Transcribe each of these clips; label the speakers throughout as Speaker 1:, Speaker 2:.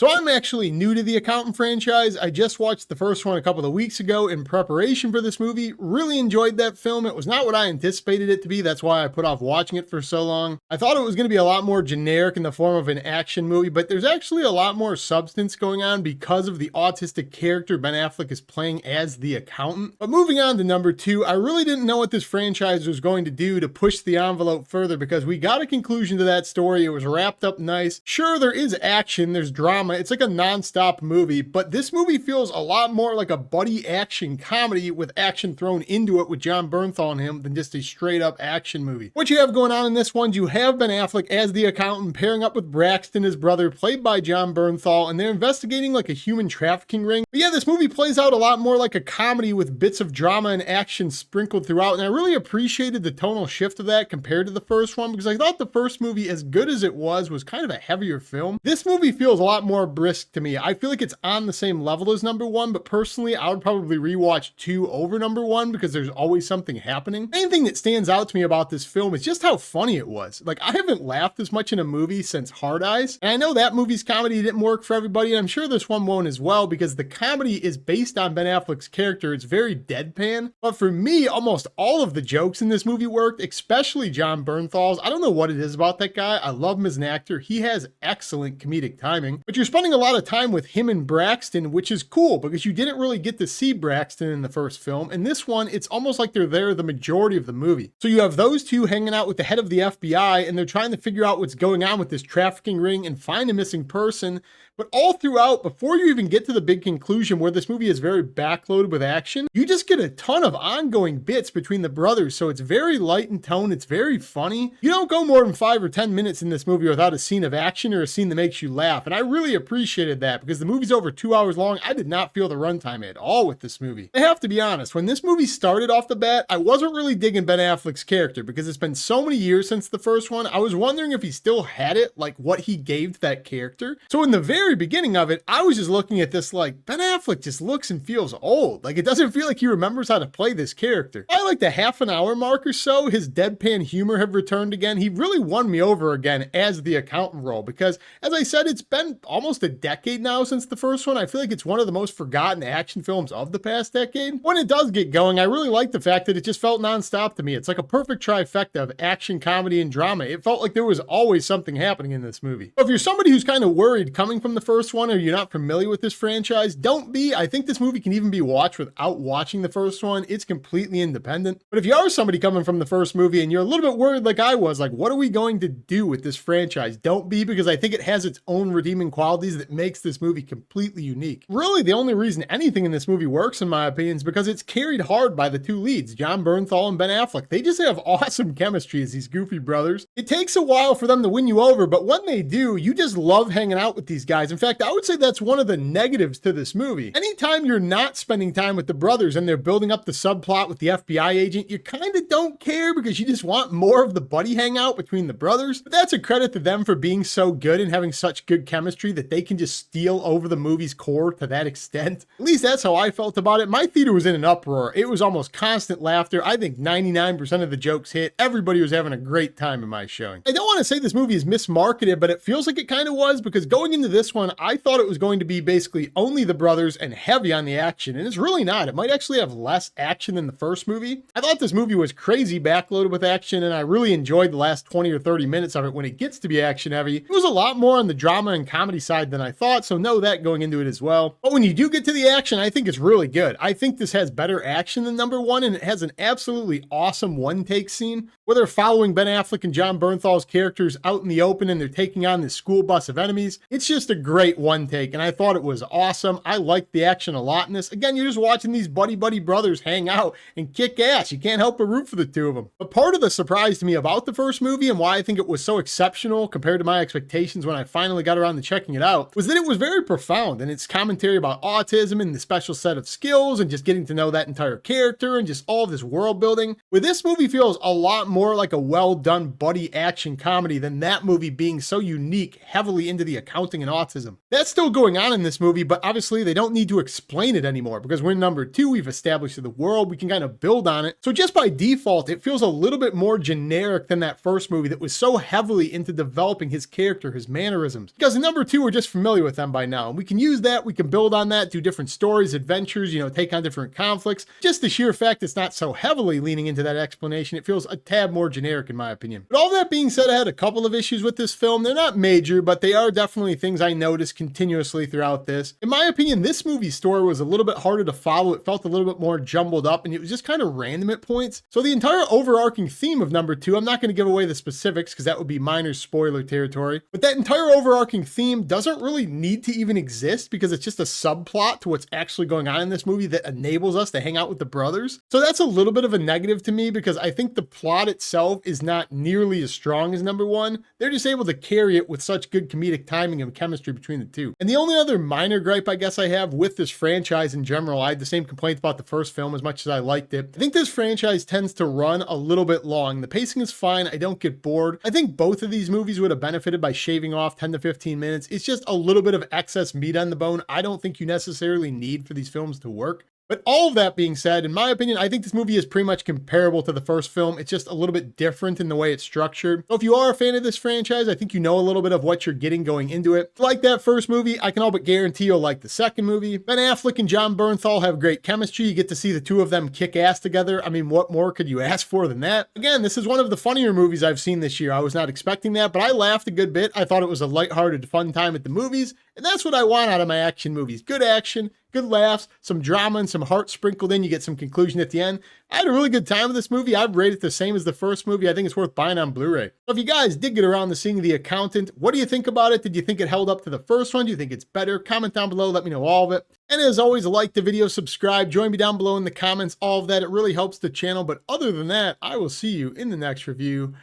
Speaker 1: So I'm actually new to the Accountant franchise. I just watched the first one a couple of weeks ago in preparation for this movie. Really enjoyed that film. It was not what I anticipated it to be. That's why I put off watching it for so long. I thought it was going to be a lot more generic in the form of an action movie, but there's actually a lot more substance going on because of the autistic character Ben Affleck is playing as the accountant. But moving on to number 2, I really didn't know what this franchise was going to do to push the envelope further because we got a conclusion to that story. It was wrapped up nice. Sure, there is action, there's drama. It's like a non-stop movie, but this movie feels a lot more like a buddy action comedy with action thrown into it with Jon Bernthal and him than just a straight up action movie. What you have going on in this one, you have Ben Affleck as the accountant pairing up with Braxton, his brother, played by Jon Bernthal, and they're investigating like a human trafficking ring. But yeah, this movie plays out a lot more like a comedy with bits of drama and action sprinkled throughout, and I really appreciated the tonal shift of that compared to the first one because I thought the first movie, as good as it was kind of a heavier film. This movie feels a lot more brisk to me. I feel like it's on the same level as number 1, but personally, I would probably rewatch 2 over number 1 because there's always something happening. The main thing that stands out to me about this film is just how funny it was. Like, I haven't laughed as much in a movie since Hard Eyes, and I know that movie's comedy didn't work for everybody, and I'm sure this one won't as well because the comedy is based on Ben Affleck's character. It's very deadpan, but for me, almost all of the jokes in this movie worked, especially Jon Bernthal's. I don't know what it is about that guy. I love him as an actor. He has excellent comedic timing, but you're spending a lot of time with him and Braxton, which is cool because you didn't really get to see Braxton in the first film. In this one, it's almost like they're there the majority of the movie. So you have those two hanging out with the head of the FBI and they're trying to figure out what's going on with this trafficking ring and find a missing person. But all throughout, before you even get to the big conclusion where this movie is very backloaded with action, you just get a ton of ongoing bits between the brothers. So it's very light in tone. It's very funny. You don't go more than 5 or 10 minutes in this movie without a scene of action or a scene that makes you laugh. And I really appreciated that because the movie's over 2 hours long. I did not feel the runtime at all with this movie. I have to be honest, when this movie started off the bat, I wasn't really digging Ben Affleck's character because it's been so many years since the first one. I was wondering if he still had it, like what he gave to that character. So in the very beginning of it, I was just looking at this like, Ben Affleck just looks and feels old. Like, it doesn't feel like he remembers how to play this character. By like the half an hour mark or so, his deadpan humor had returned again. He really won me over again as the accountant role because, as I said, it's been almost a decade now since the first one. I feel like it's one of the most forgotten action films of the past decade. When it does get going, I really like the fact that it just felt nonstop to me. It's like a perfect trifecta of action, comedy, and drama. It felt like there was always something happening in this movie. If you're somebody who's kind of worried coming from the first one or you're not familiar with this franchise, don't be. I think this movie can even be watched without watching the first one. It's completely independent. But if you are somebody coming from the first movie and you're a little bit worried like I was, like, what are we going to do with this franchise? Don't be, because I think it has its own redeeming qualities that makes this movie completely unique. Really, the only reason anything in this movie works, in my opinion, is because it's carried hard by the two leads, Jon Bernthal and Ben Affleck. They just have awesome chemistry as these goofy brothers. It takes a while for them to win you over, but when they do, you just love hanging out with these guys. In fact, I would say that's one of the negatives to this movie. Anytime you're not spending time with the brothers and they're building up the subplot with the FBI agent, you kind of don't care because you just want more of the buddy hangout between the brothers. But that's a credit to them for being so good and having such good chemistry that they can just steal over the movie's core to that extent. At least that's how I felt about it. My theater was in an uproar. It was almost constant laughter. I think 99% of the jokes hit. Everybody was having a great time in my showing. I don't want to say this movie is mismarketed, but it feels like it kind of was, because going into this one, I thought it was going to be basically only the brothers and heavy on the action, and it's really not. It might actually have less action than the first movie. I thought this movie was crazy backloaded with action, and I really enjoyed the last 20 or 30 minutes of it when it gets to be action heavy. It was a lot more on the drama and comedy side than I thought, so know that going into it as well. But when you do get to the action, I think it's really good. I think this has better action than number one, and it has an absolutely awesome one-take scene where they're following Ben Affleck and Jon Bernthal's characters out in the open and they're taking on this school bus of enemies. It's just a great one take, and I thought it was awesome. I liked the action a lot in this. Again, you're just watching these buddy brothers hang out and kick ass. You can't help but root for the two of them. But part of the surprise to me about the first movie and why I think it was so exceptional compared to my expectations when I finally got around to checking it out was that it was very profound in its commentary about autism and the special set of skills and just getting to know that entire character and just all of this world building. Where this movie feels a lot more more like a well-done buddy action comedy than that movie being so unique, heavily into the accounting and autism. That's still going on in this movie, but obviously they don't need to explain it anymore because we're in number 2, we've established the world, we can kind of build on it. So just by default, it feels a little bit more generic than that first movie that was so heavily into developing his character, his mannerisms. Because in number 2, we're just familiar with them by now, and we can use that, we can build on that, do different stories, adventures, take on different conflicts. Just the sheer fact it's not so heavily leaning into that explanation, it feels a tad more generic in my opinion. But all that being said, I had a couple of issues with this film. They're not major, but they are definitely things I noticed continuously throughout this. In my opinion, this movie's story was a little bit harder to follow. It felt a little bit more jumbled up, and it was just kind of random at points. So the entire overarching theme of number 2, I'm not going to give away the specifics because that would be minor spoiler territory, but that entire overarching theme doesn't really need to even exist because it's just a subplot to what's actually going on in this movie that enables us to hang out with the brothers. So that's a little bit of a negative to me because I think the plot itself is not nearly as strong as number 1. They're just able to carry it with such good comedic timing and chemistry between the two. And the only other minor gripe I guess I have with this franchise in general, I had the same complaints about the first film as much as I liked it. I think this franchise tends to run a little bit long. The pacing is fine. I don't get bored. I think both of these movies would have benefited by shaving off 10 to 15 minutes. It's just a little bit of excess meat on the bone I don't think you necessarily need for these films to work. But all of that being said, in my opinion, I think this movie is pretty much comparable to the first film. It's just a little bit different in the way it's structured. So if you are a fan of this franchise, I think you know a little bit of what you're getting going into it. If you like that first movie, I can all but guarantee you'll like the second movie. Ben Affleck and Jon Bernthal have great chemistry. You get to see the two of them kick ass together. I mean, what more could you ask for than that? Again, this is one of the funnier movies I've seen this year. I was not expecting that, but I laughed a good bit. I thought it was a lighthearted, fun time at the movies, and that's what I want out of my action movies. Good action, good laughs, some drama, and some heart sprinkled in. You get some conclusion at the end. I had a really good time with this movie. I'd rate it the same as the first movie. I think it's worth buying on Blu-ray. So if you guys did get around to seeing The Accountant, what do you think about it? Did you think it held up to the first one? Do you think it's better? Comment down below. Let me know all of it. And as always, like the video, subscribe, join me down below in the comments, all of that. It really helps the channel. But other than that, I will see you in the next review.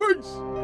Speaker 1: Peace.